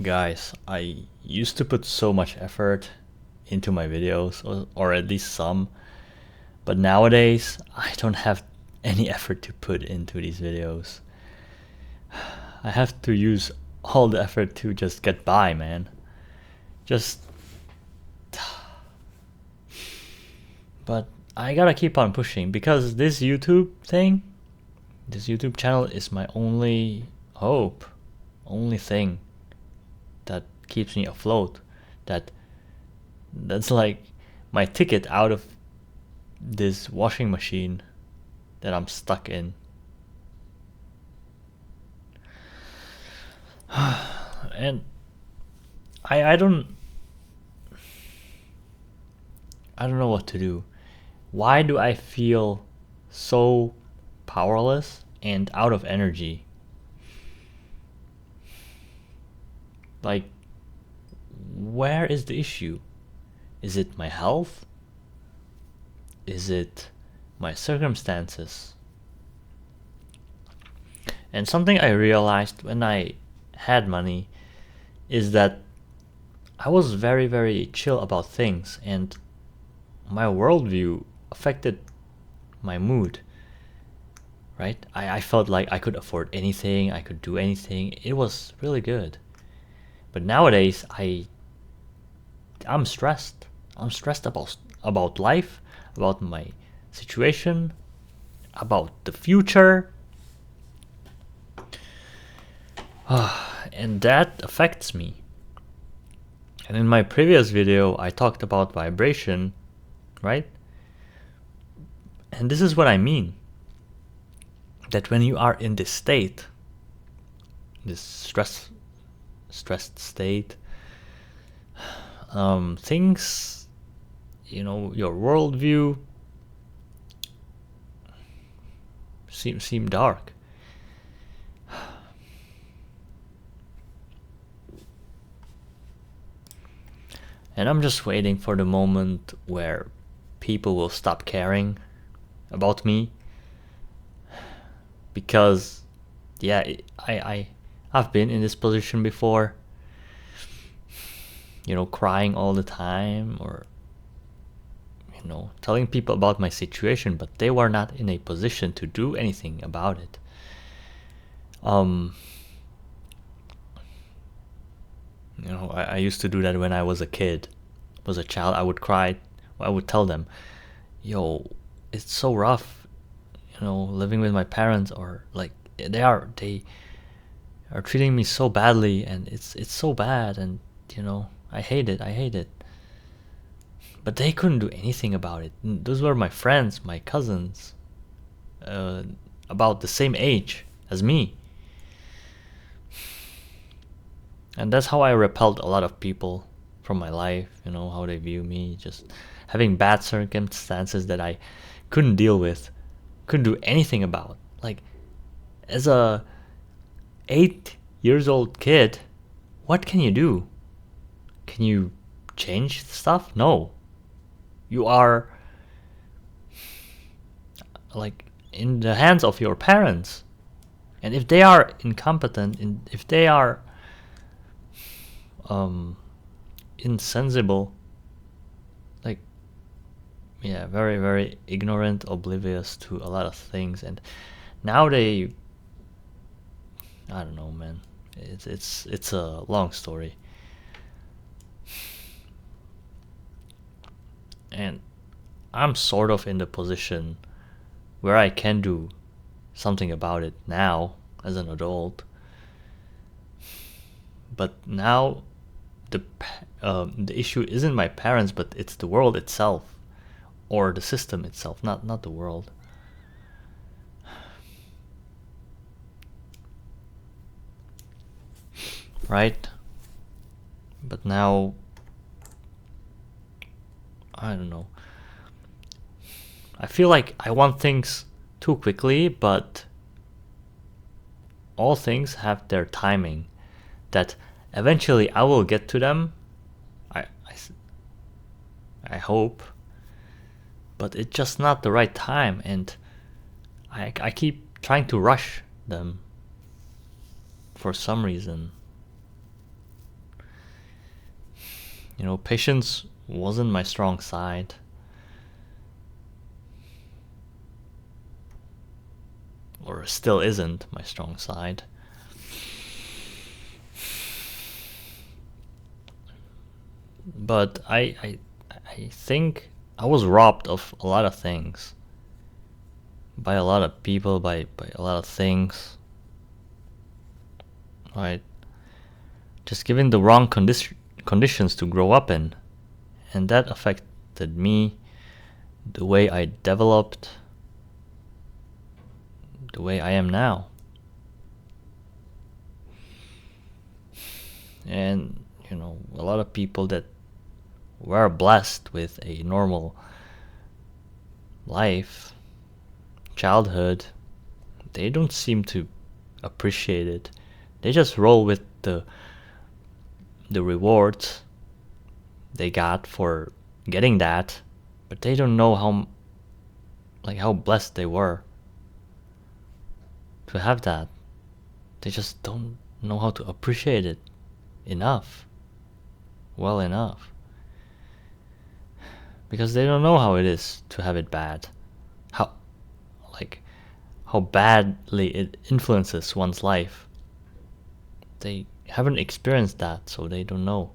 Guys, I used to put so much effort into my videos, or at least some, but nowadays I don't have any effort to put into these videos. I have to use all the effort to just get by, man. Just. But I gotta keep on pushing because this YouTube channel is my only hope, only thing that keeps me afloat. That's like my ticket out of this washing machine that I'm stuck in. And I don't know what to do. Why do I feel so powerless and out of energy? Like, where is the issue? Is it my health? Is it my circumstances? And something I realized when I had money is that I was very, very chill about things, and my worldview affected my mood. Right? I felt like I could afford anything, I could do anything. It was really good. But nowadays I'm stressed. I'm stressed about life, about my situation, about the future. And that affects me. And in my previous video, I talked about vibration, right? And this is what I mean. That when you are in this state, this stressed state, things, your worldview seem dark. And I'm just waiting for the moment where people will stop caring about me. Because, yeah, I've been in this position before. Crying all the time, or, telling people about my situation, but they were not in a position to do anything about it. I used to do that when I was a kid. Was a child, I would cry. I would tell them, yo, it's so rough, living with my parents, or like they are treating me so badly, and it's so bad, and I hate it. But they couldn't do anything about it. Those were my friends, my cousins, about the same age as me. And that's how I repelled a lot of people from my life, how they view me, just having bad circumstances that I couldn't deal with, couldn't do anything about. Like, as a 8-year-old kid, what can you do? Can you change stuff? No. You are like in the hands of your parents. And if they are incompetent, if they are insensible, like, yeah, very, very ignorant, oblivious to a lot of things, and now I don't know, man. It's a long story. And I'm sort of in the position where I can do something about it now as an adult. But now the issue isn't my parents, but it's the world itself, or the system itself, not the world. Right? But now, I don't know. I feel like I want things too quickly, but all things have their timing. That eventually I will get to them. I hope. But it's just not the right time, and I keep trying to rush them for some reason. Patience wasn't my strong side. Or still isn't my strong side. But I think I was robbed of a lot of things. By a lot of people, by a lot of things. Right? Just given the wrong conditions to grow up in. And that affected me, the way I developed, the way I am now. And, a lot of people that were blessed with a normal life, childhood, they don't seem to appreciate it. They just roll with the rewards they got for getting that, but they don't know how blessed they were to have that. They just don't know how to appreciate it well enough. Because they don't know how it is to have it bad. How badly it influences one's life. They haven't experienced that, so they don't know.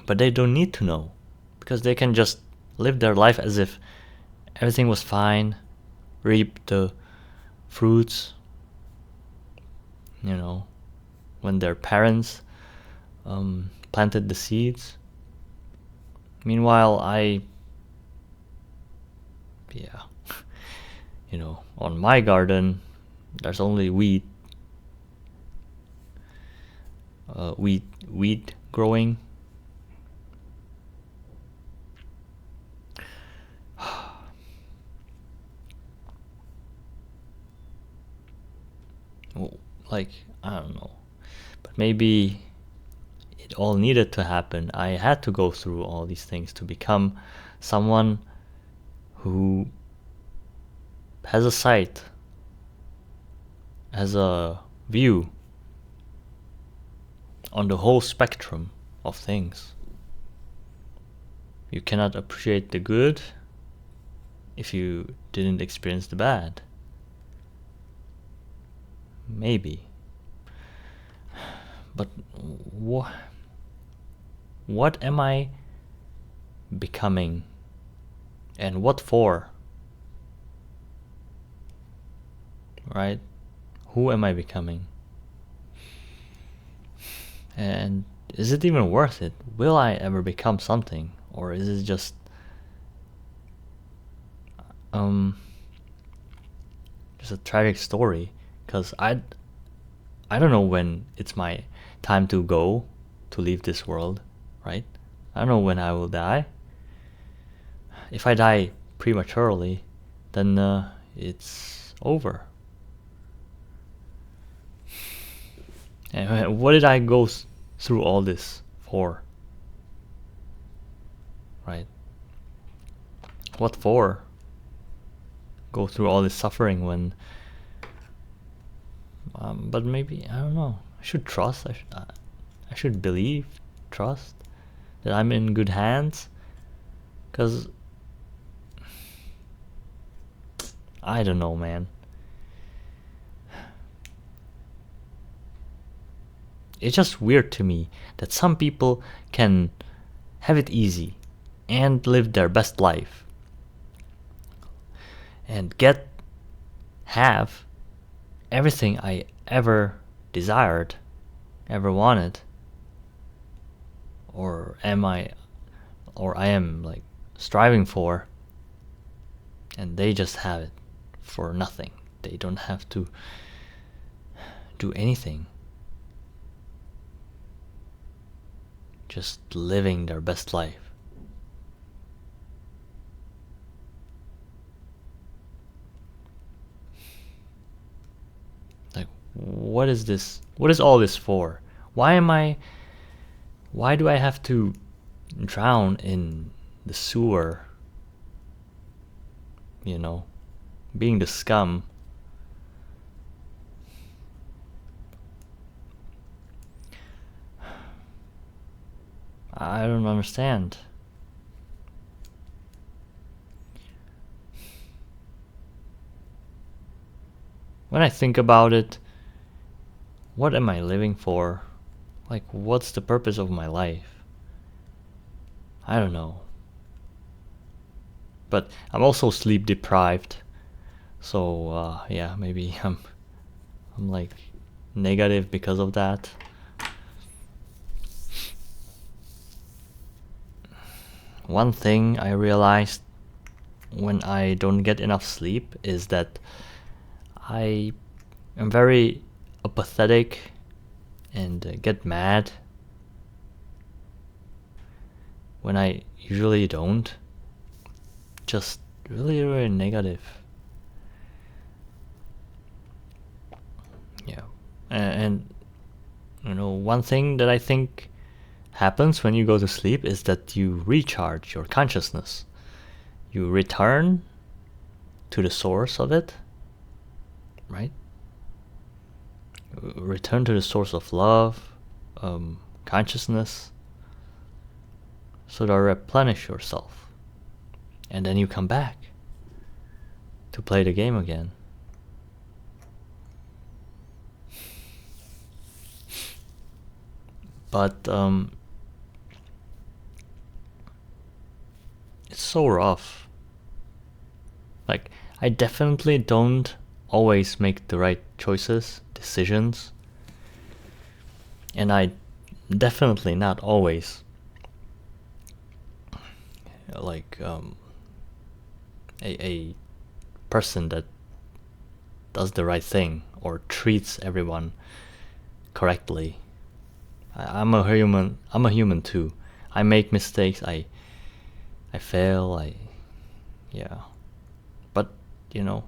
But they don't need to know, because they can just live their life as if everything was fine, reap the fruits, when their parents planted the seeds. Meanwhile, on my garden, there's only weed growing. I don't know, but maybe it all needed to happen. I had to go through all these things to become someone who has a sight, has a view on the whole spectrum of things. You cannot appreciate the good if you didn't experience the bad. Maybe. But what am I becoming? And what for? Right? Who am I becoming? And is it even worth it? Will I ever become something? Or is it just a tragic story? Because I don't know when it's my time to go, to leave this world, right? I don't know when I will die. If I die prematurely, then it's over. And what did I go through all this for? Right? What for? Go through all this suffering when... but maybe, I don't know. I should trust. I should believe, trust that I'm in good hands. Because... I don't know, man. It's just weird to me that some people can have it easy and live their best life and have everything I ever desired, ever wanted, or I am like striving for, and they just have it for nothing. They don't have to do anything. Just living their best life. Like, what is this? What is all this for? Why do I have to drown in the sewer? Being the scum. I don't understand. When I think about it, what am I living for? Like, what's the purpose of my life? I don't know. But I'm also sleep deprived. So, yeah, maybe I'm like negative because of that. One thing I realized when I don't get enough sleep is that I am very apathetic and get mad when I usually don't. Just really, really negative. Yeah. And you know, one thing that I think happens when you go to sleep is that you recharge your consciousness. You return to the source of it, right? Return to the source of love, consciousness, so to replenish yourself. And then you come back to play the game again. But it's so rough. Like, I definitely don't always make the right decisions. And I definitely not always like a person that does the right thing or treats everyone correctly. I'm a human too. I make mistakes. I fail. Yeah. But you know,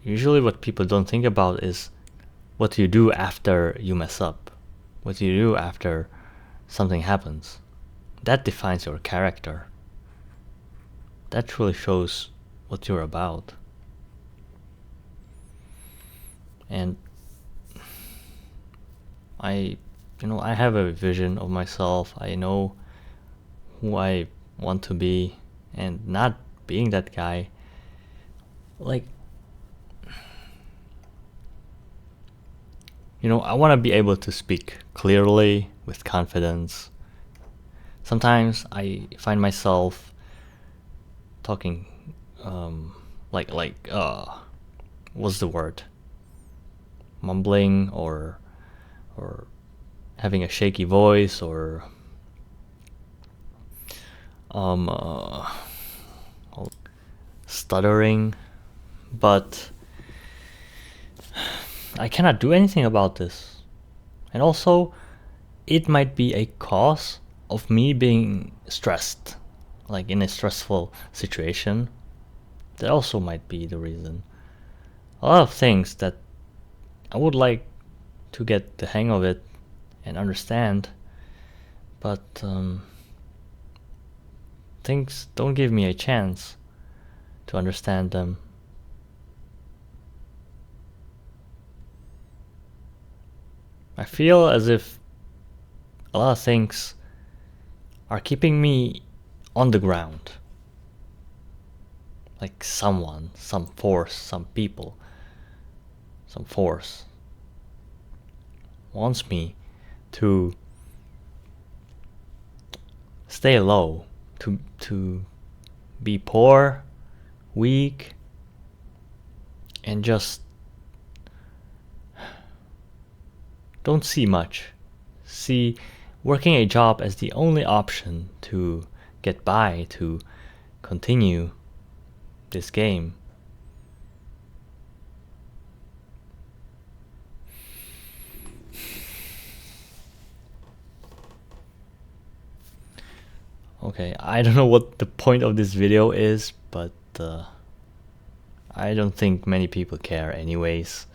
usually what people don't think about is what you do after you mess up. What you do after something happens. That defines your character. That truly shows what you're about. And I have a vision of myself. I know who I want to be, and not being that guy, like, I want to be able to speak clearly with confidence. Sometimes I find myself talking what's the word, mumbling or having a shaky voice or stuttering, but I cannot do anything about this. And also, it might be a cause of me being stressed, like in a stressful situation. That also might be the reason. A lot of things that I would like to get the hang of it and understand, but things don't give me a chance to understand them. I feel as if a lot of things are keeping me on the ground. Like someone, some force, some people, some force wants me to stay low, to be poor, weak, and just don't see much. See working a job as the only option to get by, to continue this game. Okay, I don't know what the point of this video is, but I don't think many people care anyways.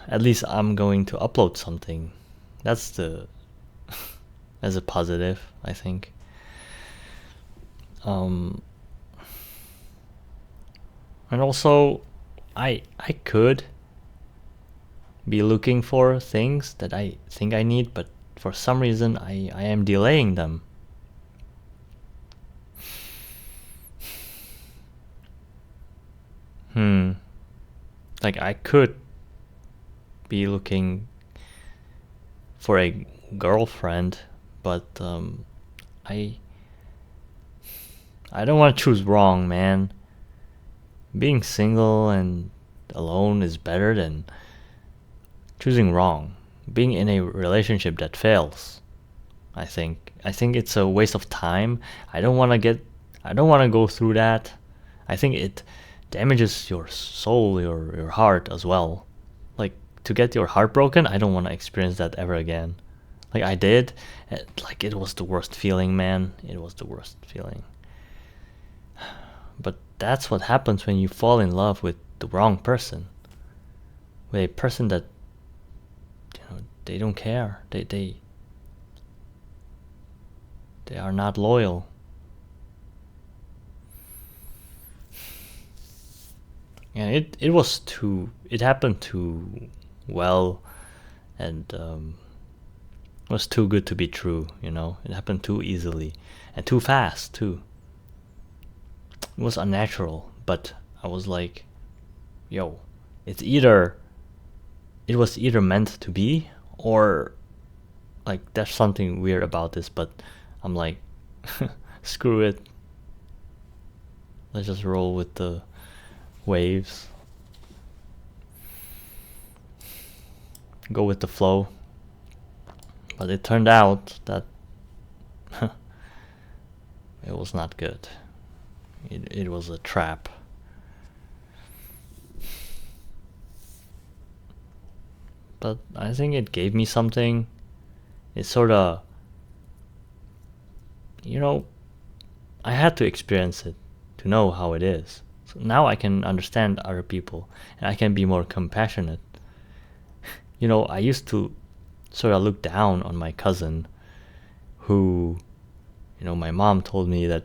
At least I'm going to upload something. That's a positive, I think. And also, I could be looking for things that I think I need, but for some reason I am delaying them. Like, I could be looking for a girlfriend, but I don't want to choose wrong, man. Being single and alone is better than choosing wrong. Being in a relationship that fails, I think it's a waste of time. I don't want to go through that. I think it damages your soul, your heart as well. Like, to get your heart broken, I don't want to experience that ever again. Like, I did. Like, it was the worst feeling, man. It was the worst feeling. But that's what happens when you fall in love with the wrong person. With a person that, they don't care. They are not loyal. And it happened too well, and it was too good to be true, It happened too easily and too fast too. It was unnatural, but I was like, yo, it was either meant to be, or like there's something weird about this, but I'm like, screw it. Let's just roll with the waves. Go with the flow. But it turned out that it was not good. It was a trap. But I think it gave me something. It sort of, I had to experience it to know how it is. So now I can understand other people, and I can be more compassionate. I used to sort of look down on my cousin who, my mom told me that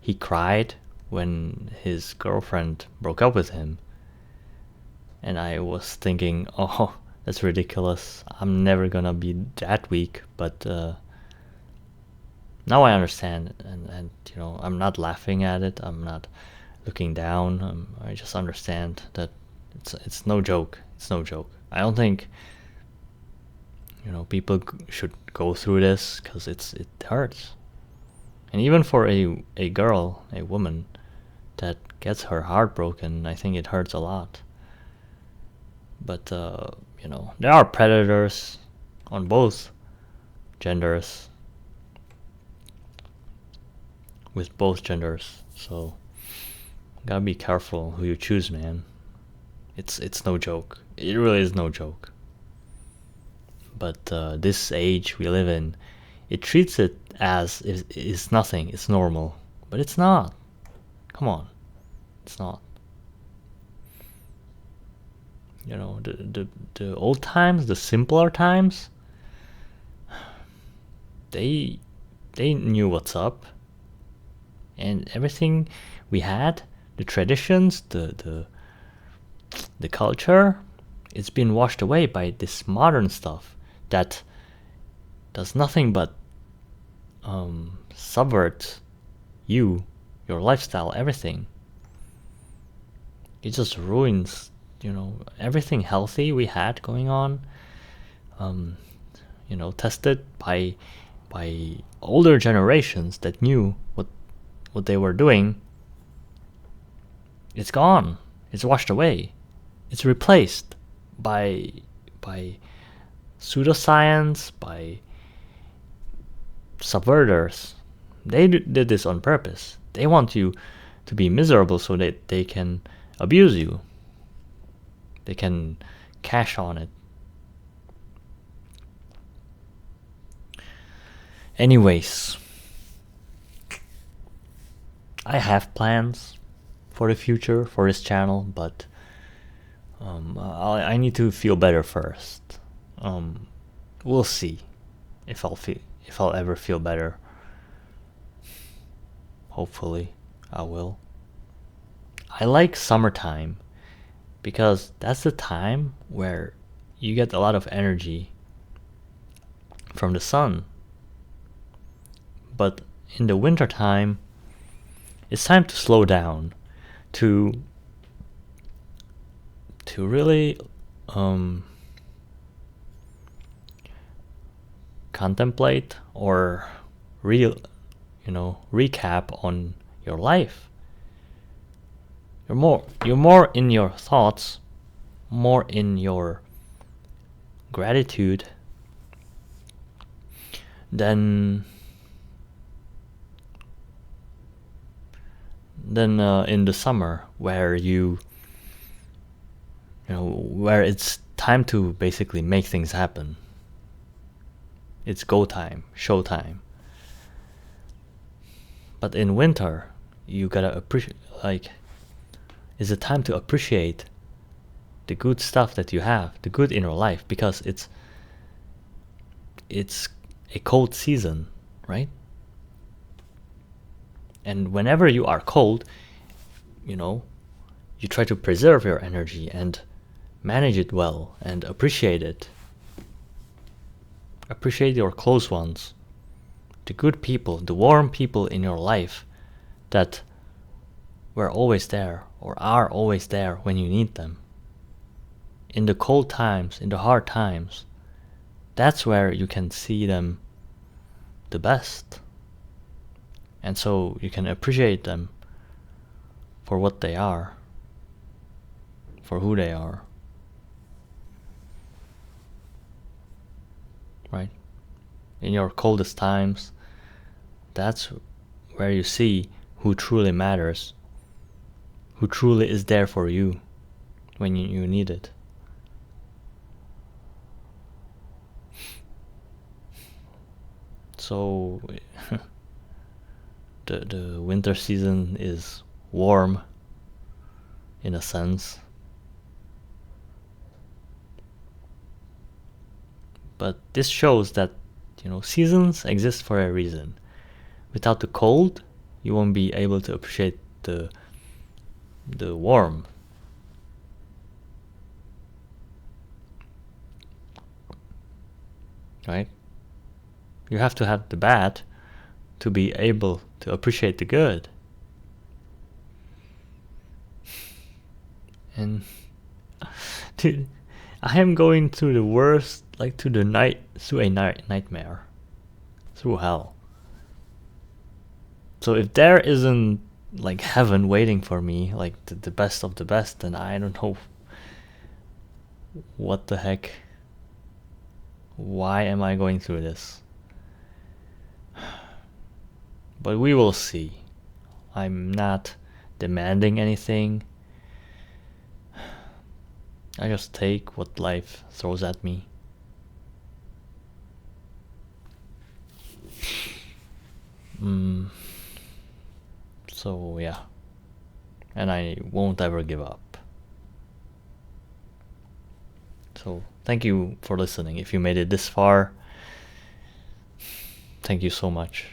he cried when his girlfriend broke up with him. And I was thinking, oh, that's ridiculous. I'm never gonna be that weak. But now I understand, and I'm not laughing at it. I'm not looking down. I just understand that it's no joke. It's no joke. I don't think people should go through this, because it hurts. And even for a girl, a woman that gets her heart broken, I think it hurts a lot. But there are predators on both genders, with both genders, so gotta be careful who you choose, man. It's no joke. It really is no joke. But this age we live in, it treats it as it's nothing, it's normal. But it's not. Come on. It's not. The old times, the simpler times, they knew what's up. And everything we had, the traditions, the culture, it's been washed away by this modern stuff that does nothing but subvert your lifestyle, everything. It just ruins, everything healthy we had going on. Tested by older generations that knew what they were doing. It's gone. It's washed away. It's replaced by pseudoscience, by subverters. They did this on purpose. They want you to be miserable so that they can abuse you. They can cash on it. Anyways, I have plans for the future for this channel, but I need to feel better first. We'll see if I'll ever feel better. Hopefully, I will. I like summertime because that's the time where you get a lot of energy from the sun. But in the winter time, it's time to slow down, to really contemplate or recap on your life. You're more in your thoughts, more in your gratitude than in the summer, where where it's time to basically make things happen. It's go time, show time. But in winter, you gotta appreciate, it's a time to appreciate the good stuff that you have, the good in your life, because it's a cold season, right? And whenever you are cold, you try to preserve your energy and manage it well and appreciate it. Appreciate your close ones, the good people, the warm people in your life that were always there or are always there when you need them. In the cold times, in the hard times, that's where you can see them the best. And so you can appreciate them for what they are, for who they are. Right? In your coldest times, that's where you see who truly matters, who truly is there for you when you need it. So the winter season is warm in a sense, but this shows that seasons exist for a reason. Without the cold, you won't be able to appreciate the warm. Right? You have to have the bad to be able to appreciate the good. And dude, I am going through the worst, through a nightmare, through hell. So if there isn't heaven waiting for me, the best of the best, then I don't know what the heck. Why am I going through this? But we will see. I'm not demanding anything. I just take what life throws at me. So yeah. And I won't ever give up. So thank you for listening. If you made it this far, thank you so much.